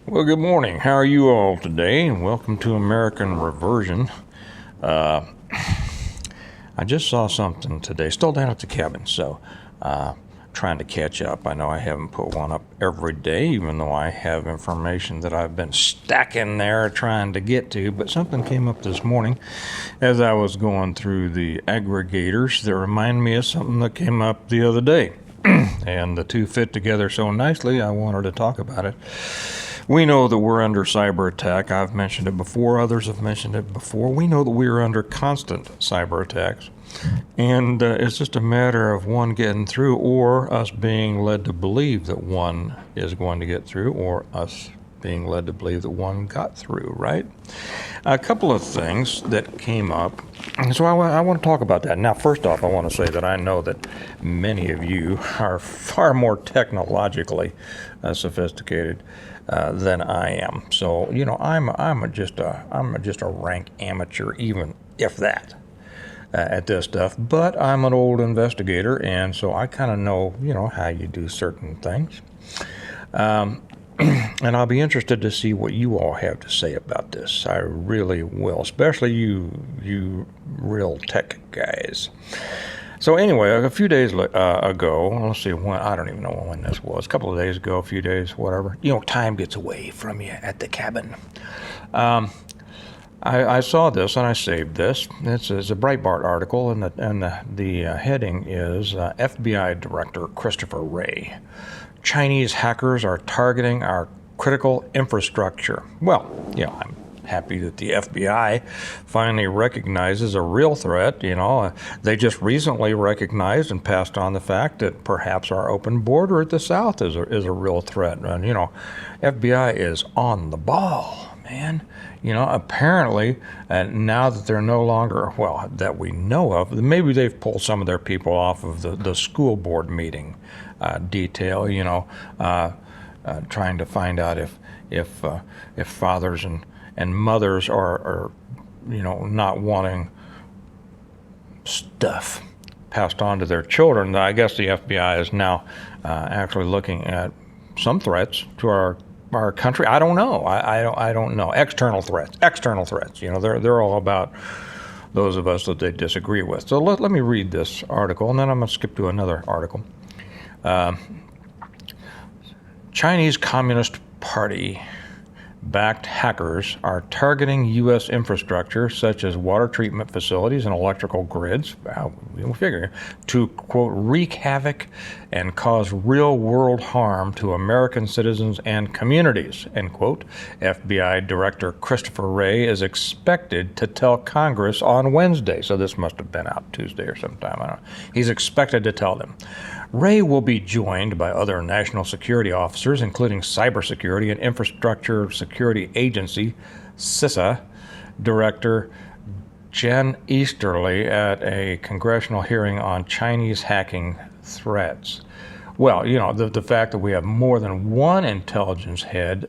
Well, good morning. How are you all today? Welcome to American Reversion. Uh, I just saw something today, still down at the cabin, so trying to catch up. I know I haven't put one up every day, even though I have information that I've been stacking there trying to get to, but something came up this morning as I was going through the aggregators that remind me of something that came up the other day. And the two fit together so nicely, I wanted to talk about it. We know that we're under cyber attack. I've mentioned it before. Others have mentioned it before. We know that we are under constant cyber attacks. And it's just a matter of one getting through or us being led to believe that one is going to get through or us being led to believe that one got through, right? A couple of things that came up. So I want to talk about that. Now, first off, I want to say that I know that many of you are far more technologically sophisticated than I am. So, you know, I'm just a rank amateur, even if that, at this stuff. But I'm an old investigator, and so I kind of know, you know, how you do certain things. And I'll be interested to see what you all have to say about this. I really will, especially you real tech guys. So anyway, a few days ago, let's see when, I don't even know when this was, a couple of days ago, a few days, whatever. You know, time gets away from you at the cabin. I saw this and I saved this. It's a Breitbart article, and the heading is FBI Director Christopher Wray. Chinese hackers are targeting our critical infrastructure. Well, you know, I'm happy that the FBI finally recognizes a real threat. You know, they just recently recognized and passed on the fact that perhaps our open border at the south is a real threat. And, you know, FBI is on the ball, man. You know, apparently, now that they're no longer, well, that we know of, maybe they've pulled some of their people off of the school board meeting detail, you know, trying to find out if fathers and mothers are, you know, not wanting stuff passed on to their children. I guess the FBI is now actually looking at some threats to our country. I don't know. I don't know. External threats. You know, they're all about those of us that they disagree with. So let me read this article, and then I'm going to skip to another article. Chinese Communist Party backed hackers are targeting U.S. infrastructure such as water treatment facilities and electrical grids, we'll figure, to, quote, wreak havoc and cause real-world harm to American citizens and communities, end quote. FBI Director Christopher Wray is expected to tell Congress on Wednesday. So this must have been out Tuesday or sometime. I don't know. He's expected to tell them. Wray will be joined by other national security officers, including Cybersecurity and Infrastructure Security Agency, CISA, Director Jen Easterly at a congressional hearing on Chinese hacking threats. Well, you know, the fact that we have more than one intelligence head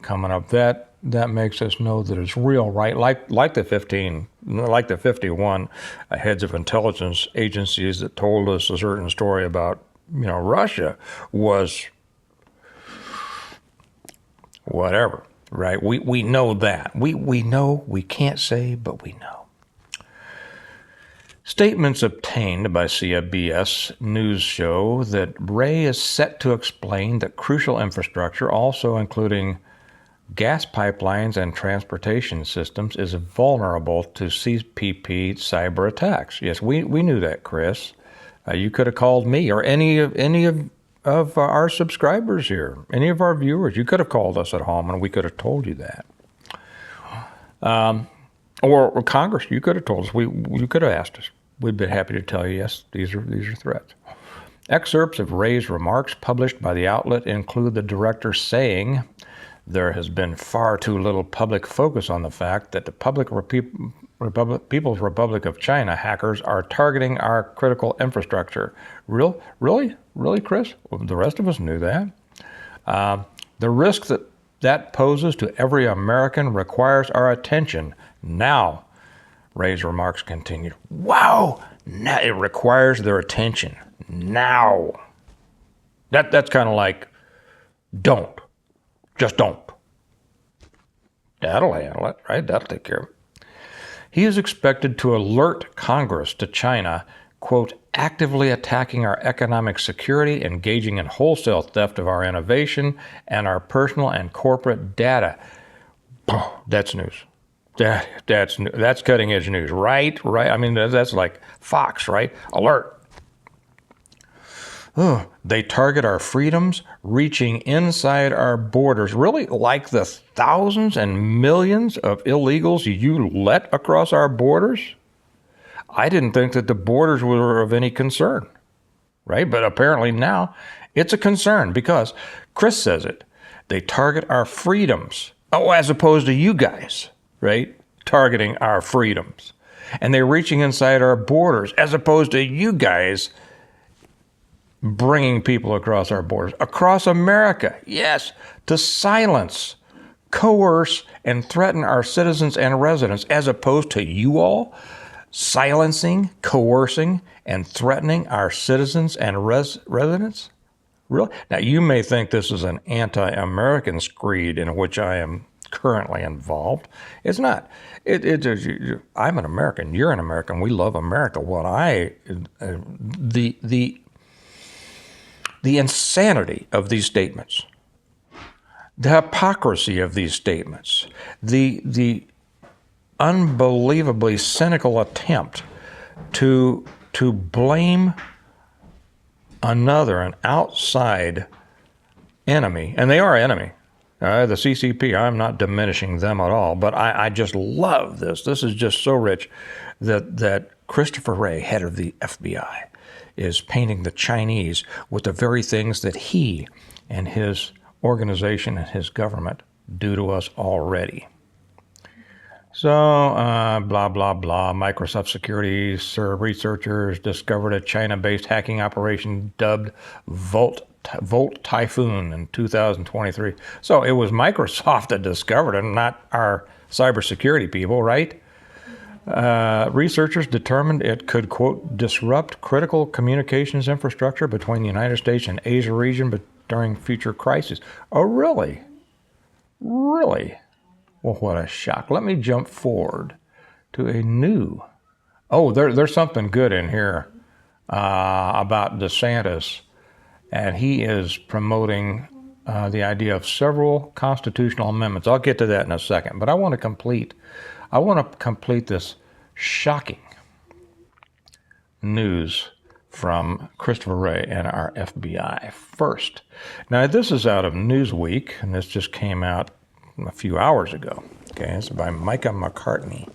coming up, that makes us know that it's real, right? Like the 51 heads of intelligence agencies that told us a certain story about, you know, Russia was whatever, right? We know that. We know, we can't say, but we know. Statements obtained by CBS News show that Wray is set to explain that crucial infrastructure, also including gas pipelines and transportation systems, is vulnerable to CPP cyber attacks. Yes, we knew that, Chris. You could have called me or any of our subscribers here, any of our viewers. You could have called us at home and we could have told you that. Or Congress, you could have told us. You could have asked us. We'd be happy to tell you, yes, these are threats. Excerpts of Wray's remarks published by the outlet include the director saying, "There has been far too little public focus on the fact that the People's Republic of China hackers are targeting our critical infrastructure." Really, Chris? Well, the rest of us knew that. The risk that poses to every American requires our attention now. Wray's remarks continued. Wow! Now it requires their attention now. That's kind of like don't. Just don't. That'll handle it, right? That'll take care of it. He is expected to alert Congress to China, quote, actively attacking our economic security, engaging in wholesale theft of our innovation and our personal and corporate data. That's news. That's cutting edge news, right? Right. I mean, that's like Fox, right? Alert. They target our freedoms, reaching inside our borders, really like the thousands and millions of illegals you let across our borders. I didn't think that the borders were of any concern, right? But apparently now it's a concern because Chris says it. They target our freedoms. Oh, as opposed to you guys, right? Targeting our freedoms. And they're reaching inside our borders as opposed to you guys bringing people across our borders, across America, yes, to silence, coerce, and threaten our citizens and residents, as opposed to you all silencing, coercing, and threatening our citizens and residents? Really? Now, you may think this is an anti-American screed in which I am currently involved. It's not. I'm an American. You're an American. We love America. The insanity of these statements, the hypocrisy of these statements, the unbelievably cynical attempt to blame an outside enemy, and they are enemy. The CCP, I'm not diminishing them at all, but I just love this. This is just so rich that Christopher Wray, head of the FBI, is painting the Chinese with the very things that he and his organization and his government do to us already. So, blah, blah, blah. Microsoft security researchers discovered a China-based hacking operation dubbed Volt Typhoon in 2023. So it was Microsoft that discovered it, not our cybersecurity people, right? Researchers determined it could, quote, disrupt critical communications infrastructure between the United States and Asia region during future crises. Oh, really? Really? Well, what a shock. Let me jump forward to a new. Oh, there's something good in here about DeSantis, and he is promoting the idea of several constitutional amendments. I'll get to that in a second, but I want to complete this shocking news from Christopher Wray and our FBI first. Now, this is out of Newsweek, and this just came out a few hours ago. Okay, it's by Micah McCartney.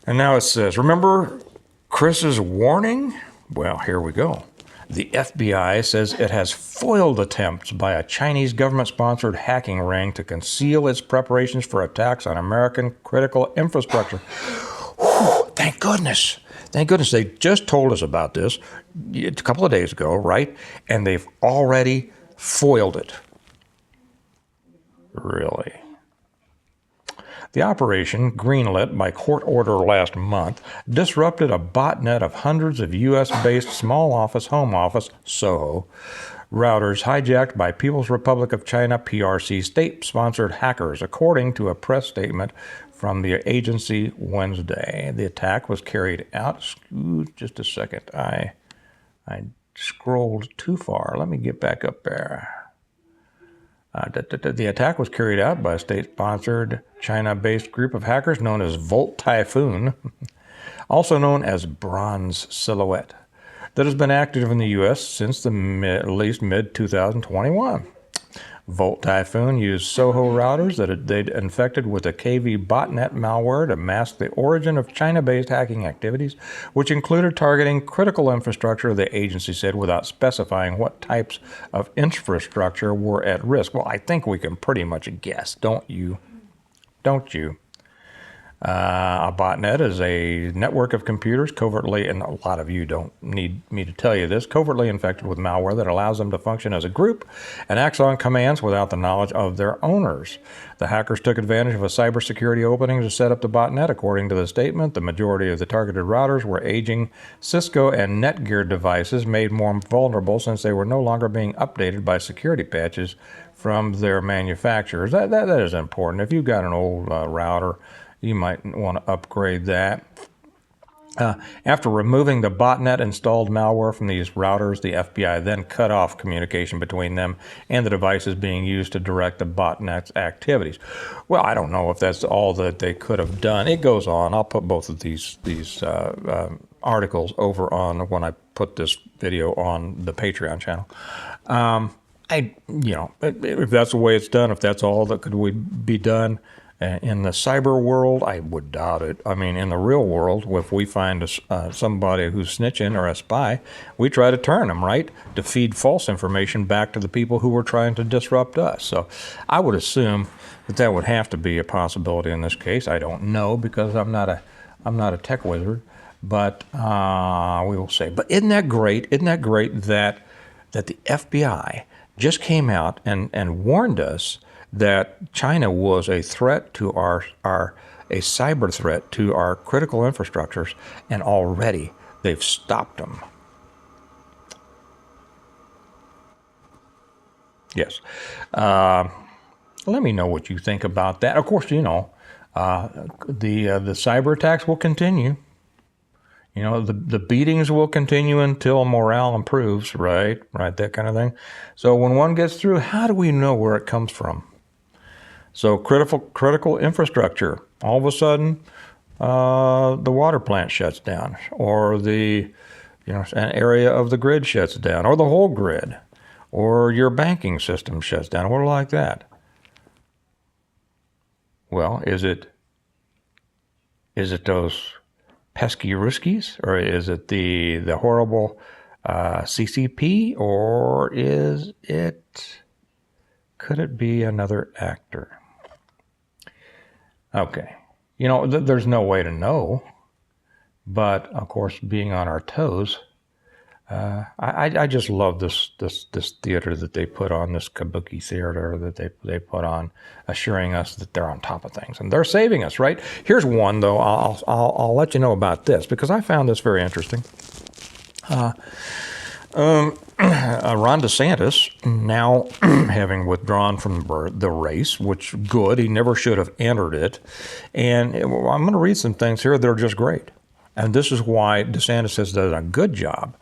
And now it says, remember Chris's warning? Well, here we go. The FBI says it has foiled attempts by a Chinese government-sponsored hacking ring to conceal its preparations for attacks on American critical infrastructure. Whew, thank goodness. Thank goodness they just told us about this a couple of days ago, right? And they've already foiled it. Really? The operation, greenlit by court order last month, disrupted a botnet of hundreds of U.S.-based small office, home office, SOHO, routers hijacked by People's Republic of China, PRC, state-sponsored hackers, according to a press statement from the agency Wednesday. The attack was carried out. Just a second. I scrolled too far. Let me get back up there. The attack was carried out by a state-sponsored, China-based group of hackers known as Volt Typhoon, also known as Bronze Silhouette, that has been active in the U.S. since at least mid-2021. Volt Typhoon used SOHO routers that they'd infected with a KV botnet malware to mask the origin of China-based hacking activities, which included targeting critical infrastructure, the agency said, without specifying what types of infrastructure were at risk. Well, I think we can pretty much guess, don't you? Don't you? A botnet is a network of computers covertly, and a lot of you don't need me to tell you this, covertly infected with malware that allows them to function as a group and acts on commands without the knowledge of their owners. The hackers took advantage of a cybersecurity opening to set up the botnet. According to the statement, the majority of the targeted routers were aging Cisco and Netgear devices made more vulnerable since they were no longer being updated by security patches from their manufacturers. That is important. If you've got an old router, you might want to upgrade that. After removing the botnet installed malware from these routers, the FBI then cut off communication between them and the devices being used to direct the botnet's activities. Well, I don't know if that's all that they could have done. It goes on. I'll put both of these articles over on when I put this video on the Patreon channel. If that's the way it's done, if that's all that could be done, in the cyber world, I would doubt it. I mean, in the real world, if we find somebody who's snitching or a spy, we try to turn them, right, to feed false information back to the people who were trying to disrupt us. So I would assume that would have to be a possibility in this case. I don't know because I'm not a tech wizard, but we will say. But isn't that great? Isn't that great that the FBI just came out and warned us that China was a threat to a cyber threat to our critical infrastructures, and already they've stopped them. Yes. Let me know what you think about that. Of course, the cyber attacks will continue. The beatings will continue until morale improves, right, that kind of thing. So when one gets through, how do we know where it comes from? So critical infrastructure, all of a sudden, the water plant shuts down, or an area of the grid shuts down, or the whole grid, or your banking system shuts down, or like that. Well, is it those pesky Ruskies, or is it the horrible CCP, or could it be another actor? Okay, there's no way to know, but of course, being on our toes, I just love this theater that they put on, this kabuki theater that they put on, assuring us that they're on top of things and they're saving us. Right? Here's one though. I'll let you know about this because I found this very interesting. Ron DeSantis, now having withdrawn from the race, which good, he never should have entered it. And I'm going to read some things here that are just great. And this is why DeSantis has done a good job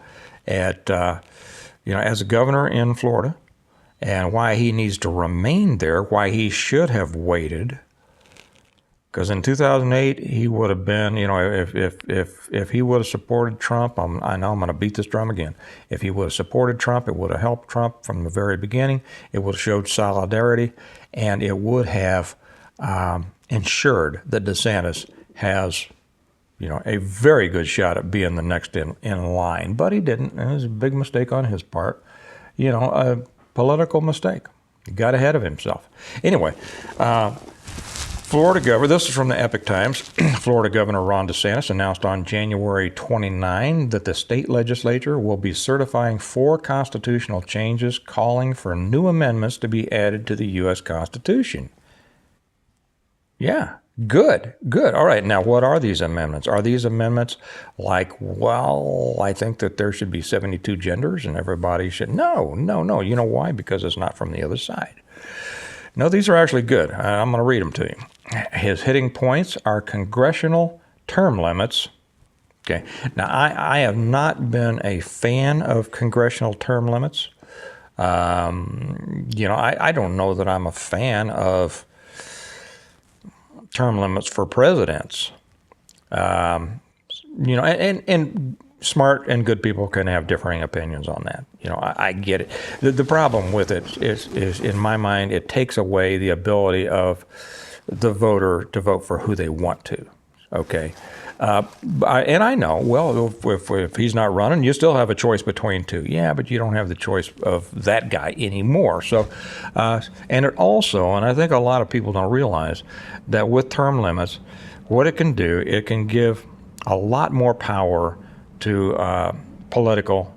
at, as a governor in Florida, and why he needs to remain there, why he should have waited. Because in 2008, he would have been, if he would have supported Trump, I know I'm going to beat this drum again. If he would have supported Trump, it would have helped Trump from the very beginning. It would have showed solidarity, and it would have ensured that DeSantis has, a very good shot at being the next in line. But he didn't, and it was a big mistake on his part. A political mistake. He got ahead of himself. Anyway, Florida governor, this is from the Epic Times, Florida Governor Ron DeSantis announced on January 29 that the state legislature will be certifying 4 constitutional changes calling for new amendments to be added to the U.S. Constitution. Yeah, good. All right, now what are these amendments? Are these amendments like, well, I think that there should be 72 genders and everybody should... No. You know why? Because it's not from the other side. No, these are actually good. I'm going to read them to you. His hitting points are congressional term limits. Okay. Now, I have not been a fan of congressional term limits. I don't know that I'm a fan of term limits for presidents. And smart and good people can have differing opinions on that. I get it. The problem with it is, in my mind, it takes away the ability of the voter to vote for who they want to. Okay. And I know, well, if he's not running, you still have a choice between 2. Yeah, but you don't have the choice of that guy anymore. So, and it also, and I think a lot of people don't realize that with term limits, what it can do, it can give a lot more power to political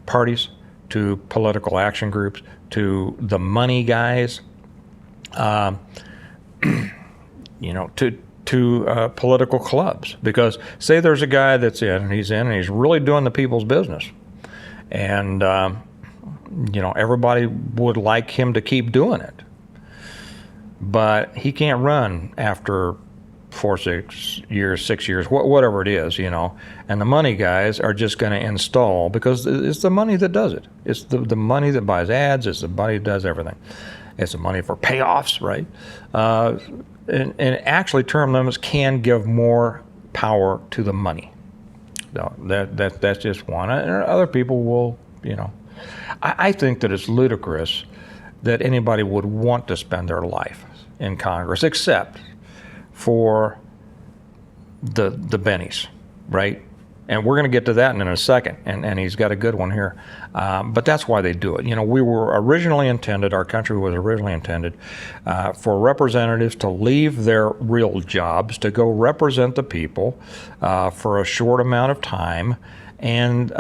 parties, to political action groups, to the money guys, to political clubs. Because say there's a guy that's in, and he's really doing the people's business. And everybody would like him to keep doing it. But he can't run after 6 years, whatever it is, And the money guys are just going to install, because it's the money that does it. It's the money that buys ads. It's the money that does everything. It's the money for payoffs, right? And actually, term limits can give more power to the money. So that's just one. And other people will, I think that it's ludicrous that anybody would want to spend their life in Congress, except for the bennies, right? And we're going to get to that in a second, and he's got a good one here. But that's why they do it. We were originally intended, our country was originally intended for representatives to leave their real jobs to go represent the people for a short amount of time, and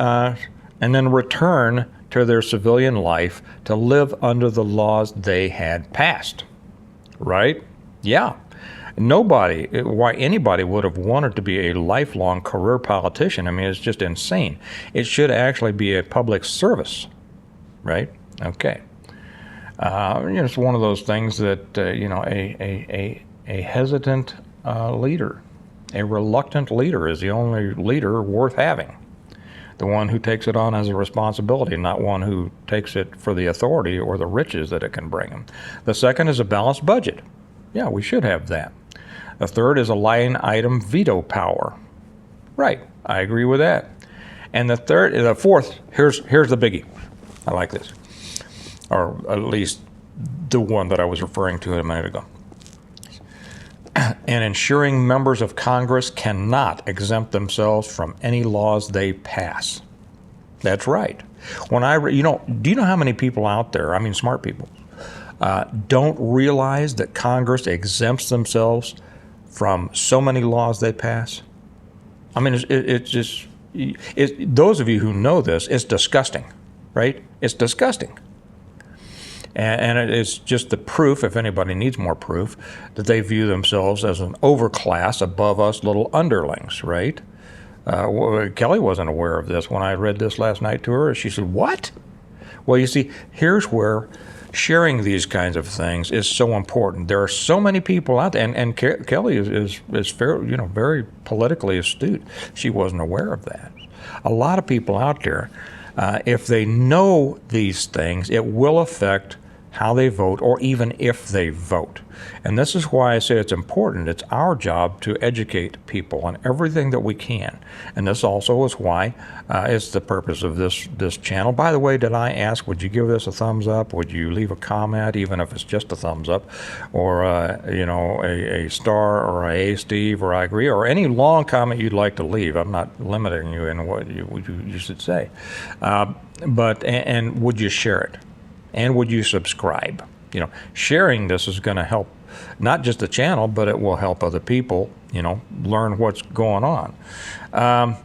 then return to their civilian life to live under the laws they had passed, right? Yeah. Why anybody would have wanted to be a lifelong career politician, it's just insane. It should actually be a public service, right? Okay. It's one of those things that, a hesitant leader, a reluctant leader is the only leader worth having. The one who takes it on as a responsibility, not one who takes it for the authority or the riches that it can bring him. The second is a balanced budget. Yeah, we should have that. The third is a line item veto power. Right, I agree with that. And the fourth, here's the biggie. I like this, or at least the one that I was referring to a minute ago. And ensuring members of Congress cannot exempt themselves from any laws they pass. That's right. When do you know how many people out there, smart people, don't realize that Congress exempts themselves from so many laws they pass? It's just, those of you who know this, it's disgusting, right? It's disgusting. And it's just the proof, if anybody needs more proof, that they view themselves as an overclass above us little underlings, right? Kelly wasn't aware of this when I read this last night to her. She said, what? Well, you see, here's where sharing these kinds of things is so important. There are so many people out there, and Kelly is very politically astute. She wasn't aware of that. A lot of people out there, if they know these things, it will affect how they vote, or even if they vote. And this is why I say it's important. It's our job to educate people on everything that we can. And this also is why it's the purpose of this channel. By the way, did I ask, would you give this a thumbs up? Would you leave a comment, even if it's just a thumbs up, or a star, or a Steve, or I agree, or any long comment you'd like to leave? I'm not limiting you in what you should say. But would you share it? And would you subscribe? Sharing this is going to help not just the channel, but it will help other people, learn what's going on. But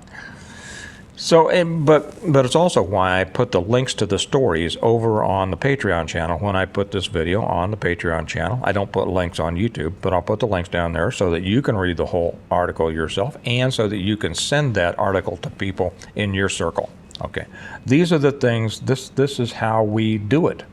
it's also why I put the links to the stories over on the Patreon channel when I put this video on the Patreon channel. I don't put links on YouTube, but I'll put the links down there so that you can read the whole article yourself, and so that you can send that article to people in your circle. Okay, these are the things, this is how we do it.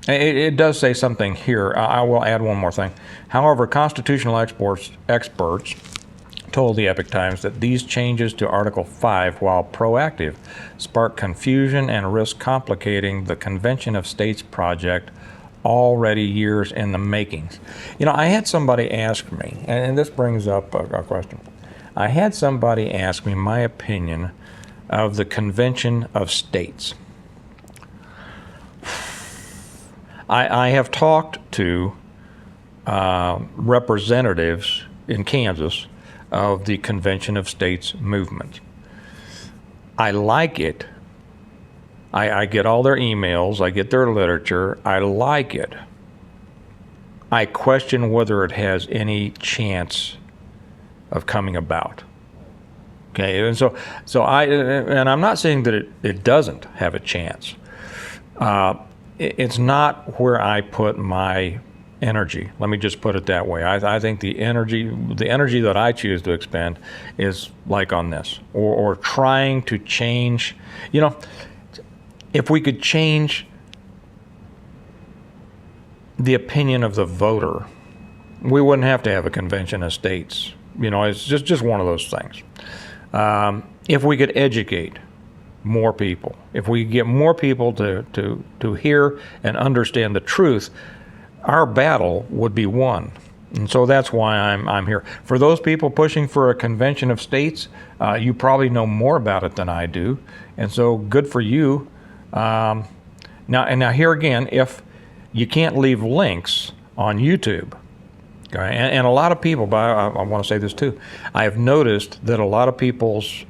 It does say something here. I will add one more thing. However, constitutional experts told the Epic Times that these changes to Article 5, while proactive, spark confusion and risk complicating the Convention of States project already years in the makings. I had somebody ask me, and this brings up a question. I had somebody ask me my opinion of the Convention of States. I have talked to representatives in Kansas of the Convention of States movement. I like it. I get all their emails. I get their literature. I like it. I question whether it has any chance of coming about. Okay, and and I'm not saying that it doesn't have a chance. It's not where I put my energy. Let me just put it that way. I think the energy that I choose to expend is like on this, or trying to change. You know, if we could change the opinion of the voter, we wouldn't have to have a convention of states. You know, it's just one of those things. If we could educate more people, if we get more people to hear and understand the truth, our battle would be won. And so that's why I'm here. For those people pushing for a convention of states, you probably know more about it than I do, and so good for you. Now here again, if you can't leave links on YouTube, okay, and a lot of people, but I want to say this too, I have noticed that a lot of people's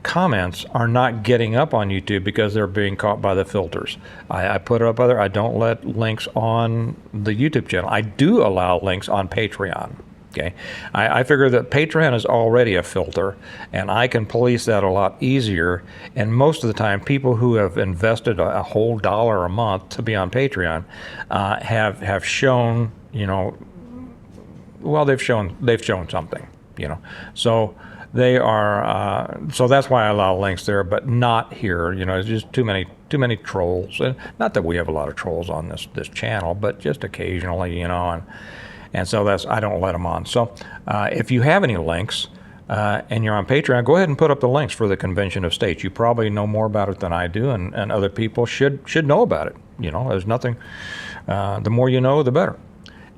comments are not getting up on YouTube because they're being caught by the filters. I put it up there. I don't let links on the YouTube channel. I do allow links on Patreon. Okay, I figure that Patreon is already a filter, and I can police that a lot easier. And most of the time, people who have invested a whole $1 a month to be on Patreon have shown, you know, well, they've shown something, you know. So they are. So that's why I allow links there, but not here. You know, it's just too many trolls. And not that we have a lot of trolls on this channel, but just occasionally, you know, and so I don't let them on. So if you have any links and you're on Patreon, go ahead and put up the links for the Convention of States. You probably know more about it than I do, and other people should know about it. You know, there's nothing. The more you know, the better.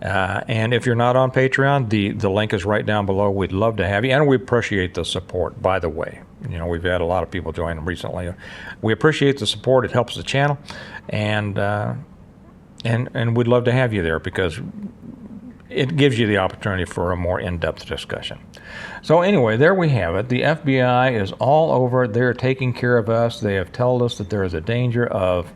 And if you're not on Patreon, the link is right down below. We'd love to have you, and we appreciate the support, by the way. You know, we've had a lot of people join them recently. We appreciate the support. It helps the channel, and we'd love to have you there because it gives you the opportunity for a more in-depth discussion. So anyway, there we have it. The FBI is all over it. They're taking care of us. They have told us that there is a danger of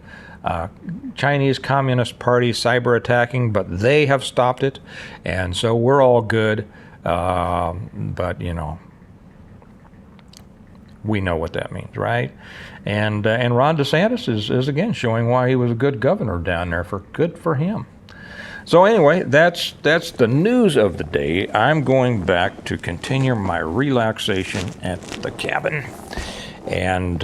Chinese Communist Party cyber attacking, but they have stopped it, and so we're all good. But you know, we know what that means, right? And Ron DeSantis is again showing why he was a good governor down there. Good for him. So anyway, that's the news of the day. I'm going back to continue my relaxation at the cabin, and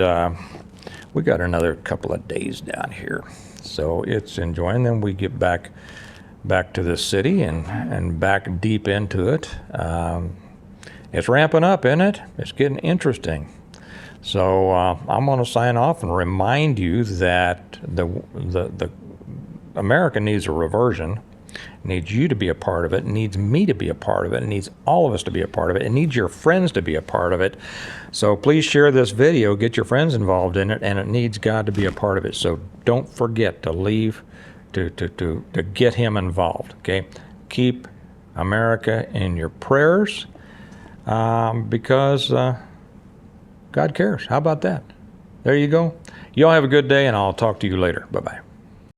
we got another couple of days down here, so it's enjoying. Then we get back to the city and back deep into it. It's ramping up, isn't it? It's getting interesting. So I'm going to sign off and remind you that the America needs a reversion. It needs you to be a part of it. It needs me to be a part of it. It needs all of us to be a part of it. It needs your friends to be a part of it. So please share this video, get your friends involved in it, and it needs God to be a part of it. So don't forget to leave to get him involved. Okay, keep America in your prayers because God cares. How about that? There you go. Y'all have a good day, and I'll talk to you later. Bye-bye.